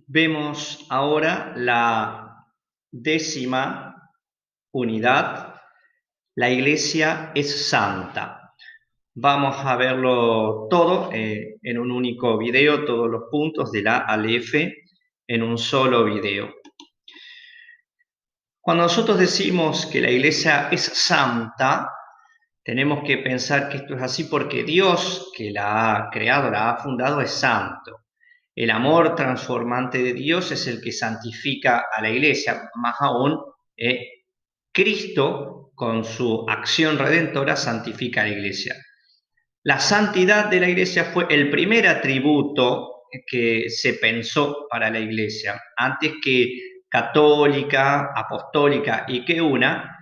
Vemos ahora la 10ª unidad. La Iglesia es santa. Vamos a verlo todo en un único video, todos los puntos de la A al F en un solo video. Cuando nosotros decimos que la Iglesia es santa, tenemos que pensar que esto es así porque Dios, que la ha creado, la ha fundado, es santo. El amor transformante de Dios es el que santifica a la Iglesia, más aún, Cristo, con su acción redentora, santifica a la Iglesia. La santidad de la Iglesia fue el primer atributo que se pensó para la Iglesia. Antes que católica, apostólica y que una,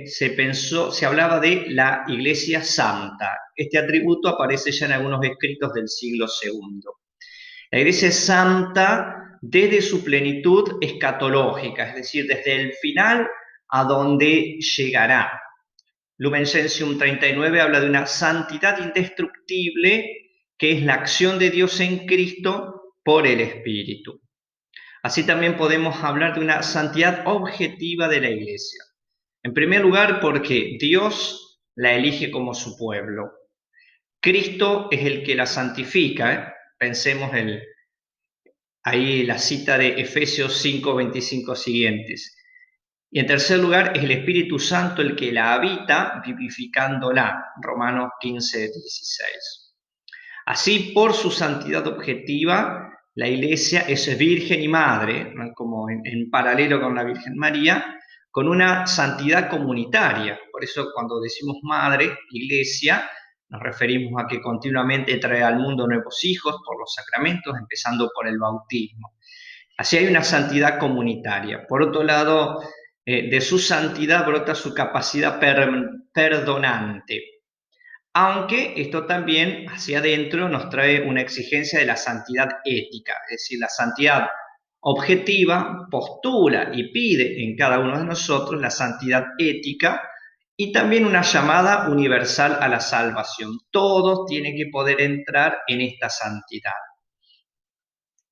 se hablaba de la Iglesia santa. Este atributo aparece ya en algunos escritos del siglo II. La Iglesia es santa desde su plenitud escatológica, es decir, desde el final a donde llegará. Lumen Gentium 39 habla de una santidad indestructible que es la acción de Dios en Cristo por el Espíritu. Así también podemos hablar de una santidad objetiva de la Iglesia. En primer lugar, porque Dios la elige como su pueblo. Cristo es el que la santifica. Pensemos ahí la cita de Efesios 5:25 siguientes. Y en tercer lugar, es el Espíritu Santo el que la habita, vivificándola. Romanos 15:16. Así, por su santidad objetiva, la Iglesia es virgen y madre, ¿no? Como en paralelo con la Virgen María, con una santidad comunitaria. Por eso cuando decimos madre, Iglesia, nos referimos a que continuamente trae al mundo nuevos hijos por los sacramentos, empezando por el bautismo. Así hay una santidad comunitaria. Por otro lado, de su santidad brota su capacidad perdonante. Aunque esto también hacia adentro nos trae una exigencia de la santidad ética, es decir, la santidad objetiva postula y pide en cada uno de nosotros la santidad ética y también una llamada universal a la salvación. Todos tienen que poder entrar en esta santidad.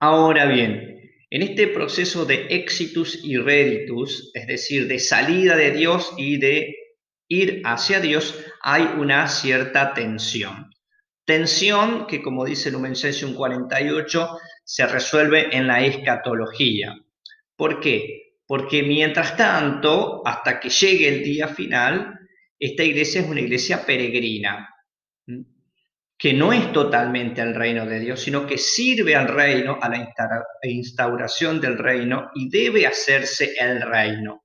Ahora bien, en este proceso de exitus y reditus, es decir, de salida de Dios y de ir hacia Dios, hay una cierta tensión. Tensión que, como dice Lumen Gentium 48, se resuelve en la escatología. ¿Por qué? Porque mientras tanto, hasta que llegue el día final, esta iglesia es una iglesia peregrina, que no es totalmente el reino de Dios, sino que sirve al reino, a la instauración del reino y debe hacerse el reino.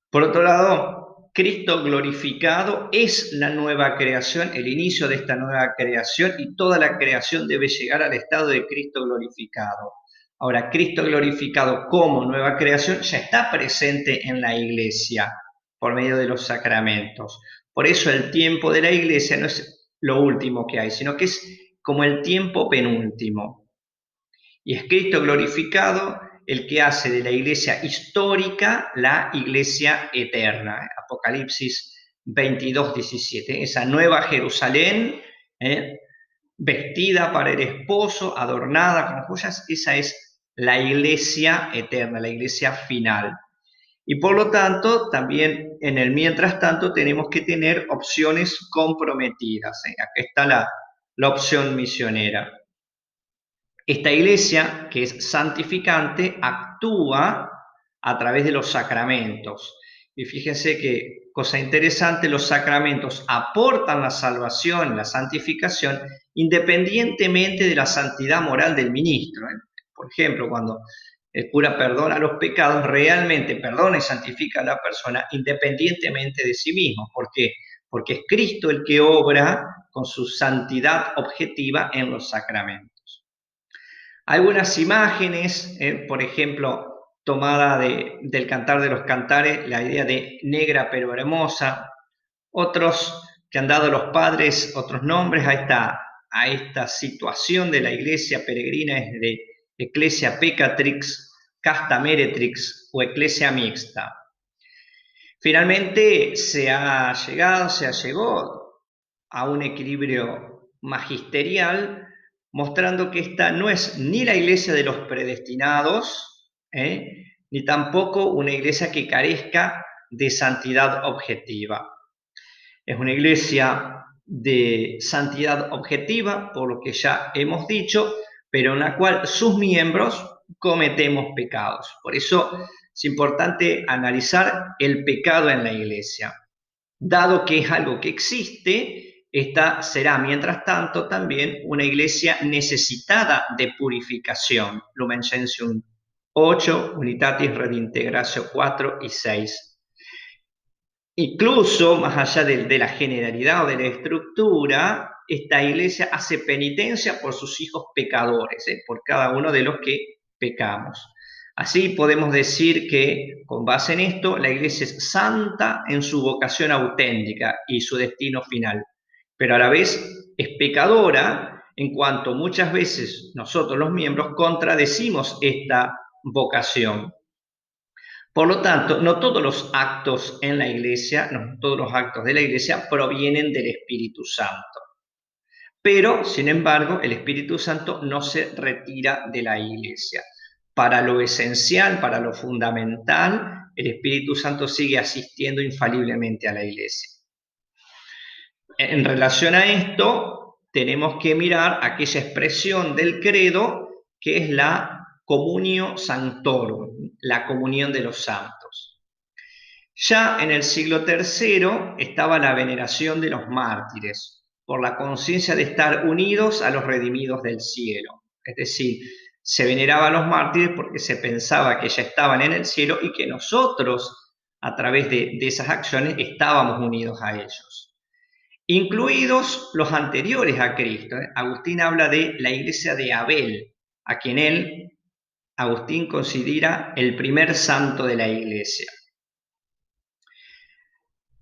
Por otro lado, Cristo glorificado es la nueva creación, el inicio de esta nueva creación y toda la creación debe llegar al estado de Cristo glorificado. Ahora, Cristo glorificado como nueva creación ya está presente en la iglesia por medio de los sacramentos. Por eso el tiempo de la iglesia no es lo último que hay, sino que es como el tiempo penúltimo. Y es Cristo glorificado el que hace de la iglesia histórica la iglesia eterna. Apocalipsis 22:17. Esa nueva Jerusalén, vestida para el esposo, adornada con joyas, esa es la iglesia eterna, la iglesia final. Y por lo tanto, también en el mientras tanto tenemos que tener opciones comprometidas. Acá está la opción misionera. Esta iglesia, que es santificante, actúa a través de los sacramentos. Y fíjense que, cosa interesante, los sacramentos aportan la salvación, la santificación, independientemente de la santidad moral del ministro. Por ejemplo, cuando el cura perdona los pecados, realmente perdona y santifica a la persona independientemente de sí mismo. ¿Por qué? Porque es Cristo el que obra con su santidad objetiva en los sacramentos. Algunas imágenes, por ejemplo, tomada del Cantar de los Cantares, la idea de negra pero hermosa. Otros que han dado los padres otros nombres a esta situación de la iglesia peregrina es de Ecclesia Peccatrix, Casta Meretrix o Ecclesia Mixta. Finalmente se llegó a un equilibrio magisterial mostrando que esta no es ni la iglesia de los predestinados, ni tampoco una iglesia que carezca de santidad objetiva. Es una iglesia de santidad objetiva, por lo que ya hemos dicho, pero en la cual sus miembros cometemos pecados. Por eso es importante analizar el pecado en la iglesia. Dado que es algo que existe, esta será, mientras tanto, también una iglesia necesitada de purificación. Lumen Gentium 8, Unitatis Redintegratio 4 y 6. Incluso, más allá de la generalidad o de la estructura, esta iglesia hace penitencia por sus hijos pecadores, por cada uno de los que pecamos. Así podemos decir que, con base en esto, la iglesia es santa en su vocación auténtica y su destino final, pero a la vez es pecadora en cuanto muchas veces nosotros los miembros contradecimos esta vocación. Por lo tanto, no todos los actos en la iglesia, no todos los actos de la iglesia provienen del Espíritu Santo. Pero, sin embargo, el Espíritu Santo no se retira de la iglesia. Para lo esencial, para lo fundamental, el Espíritu Santo sigue asistiendo infaliblemente a la iglesia. En relación a esto, tenemos que mirar aquella expresión del credo que es la comunio sanctorum, la comunión de los santos. Ya en el siglo III estaba la veneración de los mártires, por la conciencia de estar unidos a los redimidos del cielo. Es decir, se veneraba a los mártires porque se pensaba que ya estaban en el cielo y que nosotros, a través de esas acciones, estábamos unidos a ellos. Incluidos los anteriores a Cristo. Agustín habla de la iglesia de Abel, a quien Agustín considera el primer santo de la iglesia.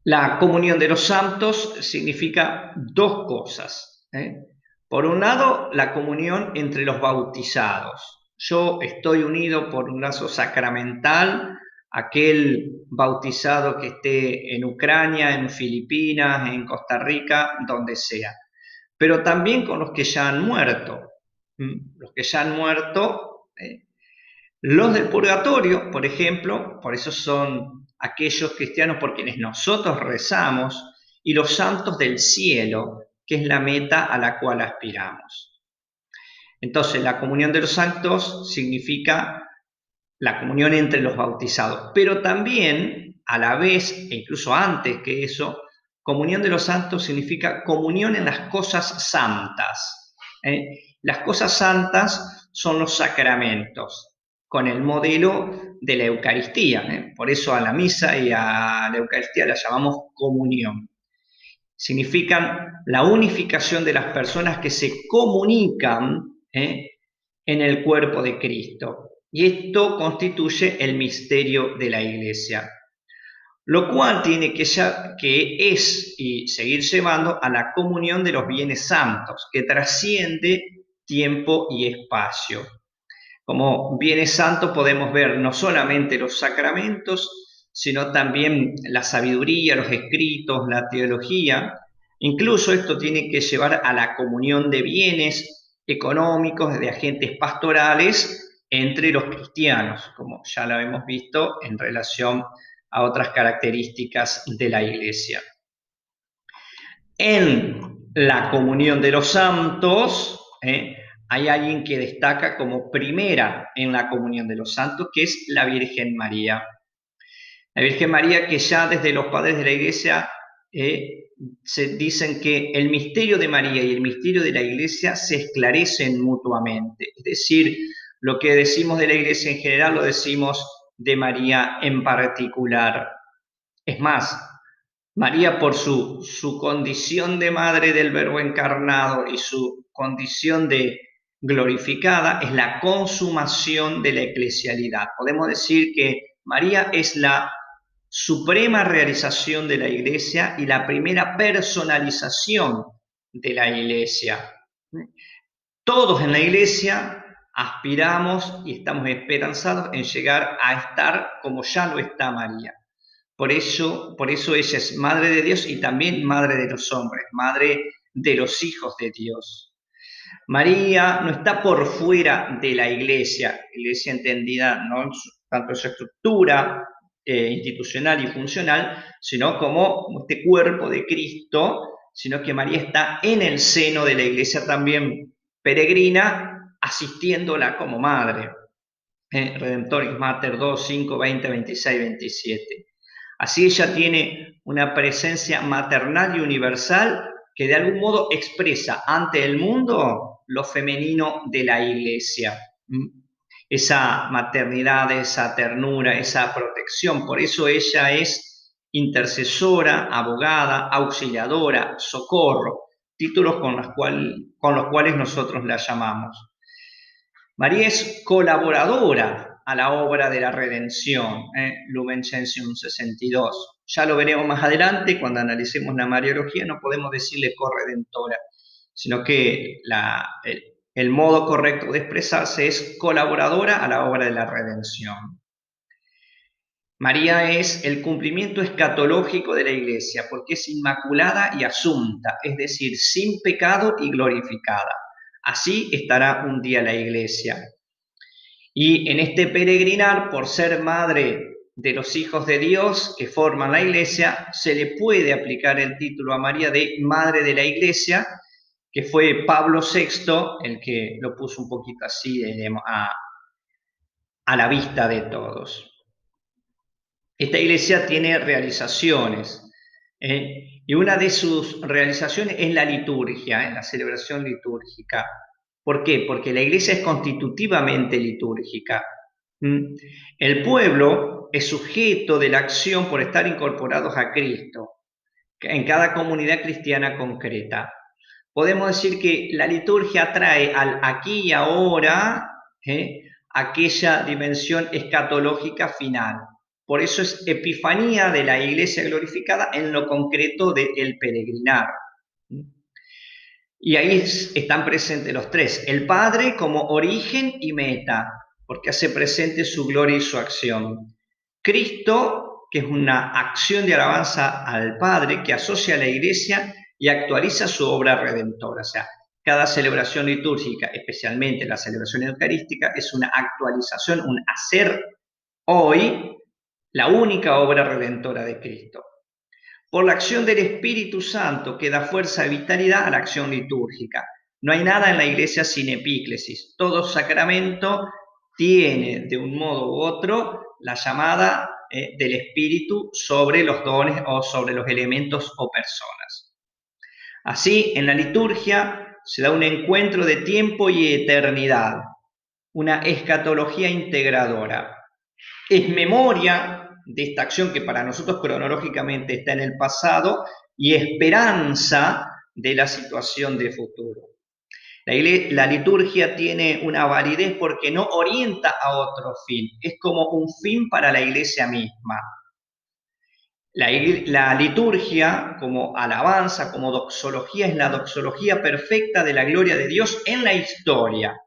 La comunión de los santos significa dos cosas. Por un lado, la comunión entre los bautizados. Yo estoy unido por un lazo sacramental, aquel bautizado que esté en Ucrania, en Filipinas, en Costa Rica, donde sea. Pero también con los que ya han muerto. Los que ya han muerto, los del purgatorio, por ejemplo, por eso son aquellos cristianos por quienes nosotros rezamos, y los santos del cielo, que es la meta a la cual aspiramos. Entonces, la comunión de los santos significa la comunión entre los bautizados, pero también, a la vez, e incluso antes que eso, comunión de los santos significa comunión en las cosas santas. Las cosas santas son los sacramentos, con el modelo de la Eucaristía. Por eso a la misa y a la Eucaristía la llamamos comunión. Significan la unificación de las personas que se comunican en el cuerpo de Cristo. Y esto constituye el misterio de la Iglesia, lo cual tiene que es y seguir llevando a la comunión de los bienes santos, que trasciende tiempo y espacio. Como bienes santos podemos ver no solamente los sacramentos, sino también la sabiduría, los escritos, la teología. Incluso esto tiene que llevar a la comunión de bienes económicos, de agentes pastorales entre los cristianos, como ya lo hemos visto en relación a otras características de la Iglesia. En la comunión de los santos, hay alguien que destaca como primera en la comunión de los santos, que es la Virgen María. La Virgen María, que ya desde los padres de la Iglesia se dicen que el misterio de María y el misterio de la Iglesia se esclarecen mutuamente. Es decir, lo que decimos de la Iglesia en general lo decimos de María en particular. Es más, María, por su condición de madre del Verbo encarnado y su condición de glorificada, es la consumación de la eclesialidad. Podemos decir que María es la suprema realización de la Iglesia y la primera personalización de la Iglesia. Todos en la Iglesia aspiramos y estamos esperanzados en llegar a estar como ya lo está María. Por eso ella es madre de Dios y también madre de los hombres, madre de los hijos de Dios. María no está por fuera de la iglesia entendida no tanto en su estructura institucional y funcional, sino como este cuerpo de Cristo, sino que María está en el seno de la iglesia también peregrina, asistiéndola como madre. Redemptoris Mater 2, 5, 20, 26, 27. Así ella tiene una presencia maternal y universal que de algún modo expresa ante el mundo lo femenino de la iglesia. Esa maternidad, esa ternura, esa protección. Por eso ella es intercesora, abogada, auxiliadora, socorro, títulos con los cuales nosotros la llamamos. María es colaboradora a la obra de la redención, Lumen Gentium 62. Ya lo veremos más adelante, cuando analicemos la Mariología, no podemos decirle corredentora, sino que el modo correcto de expresarse es colaboradora a la obra de la redención. María es el cumplimiento escatológico de la Iglesia, porque es inmaculada y asunta, es decir, sin pecado y glorificada. Así estará un día la Iglesia. Y en este peregrinar, por ser madre de los hijos de Dios que forman la iglesia, se le puede aplicar el título a María de Madre de la Iglesia, que fue Pablo VI el que lo puso un poquito así a la vista de todos. Esta iglesia tiene realizaciones, y una de sus realizaciones es la liturgia, la celebración litúrgica. ¿Por qué? Porque la iglesia es constitutivamente litúrgica. El pueblo es sujeto de la acción por estar incorporados a Cristo en cada comunidad cristiana concreta. Podemos decir que la liturgia trae al aquí y ahora aquella dimensión escatológica final. Por eso es epifanía de la iglesia glorificada en lo concreto del peregrinar. Y ahí están presentes los tres. El Padre como origen y meta, porque hace presente su gloria y su acción. Cristo, que es una acción de alabanza al Padre, que asocia a la iglesia y actualiza su obra redentora. O sea, cada celebración litúrgica, especialmente la celebración eucarística, es una actualización, un hacer hoy la única obra redentora de Cristo. Por la acción del Espíritu Santo que da fuerza y vitalidad a la acción litúrgica. No hay nada en la iglesia sin epíclesis. Todo sacramento tiene de un modo u otro la llamada del Espíritu sobre los dones o sobre los elementos o personas. Así, en la liturgia se da un encuentro de tiempo y eternidad, una escatología integradora. Es memoria de esta acción que para nosotros cronológicamente está en el pasado y esperanza de la situación de futuro. La liturgia tiene una validez porque no orienta a otro fin, es como un fin para la iglesia misma. La liturgia como alabanza, como doxología, es la doxología perfecta de la gloria de Dios en la historia.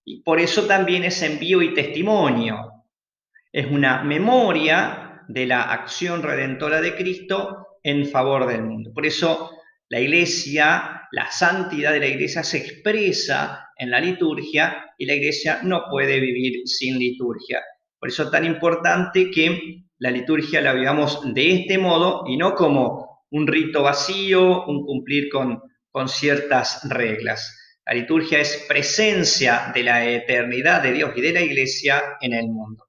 Y por eso también es envío y testimonio. Es una memoria de la acción redentora de Cristo en favor del mundo. Por eso la iglesia, la santidad de la iglesia se expresa en la liturgia y la iglesia no puede vivir sin liturgia. Por eso es tan importante que la liturgia la vivamos de este modo y no como un rito vacío, un cumplir con ciertas reglas. La liturgia es presencia de la eternidad de Dios y de la iglesia en el mundo.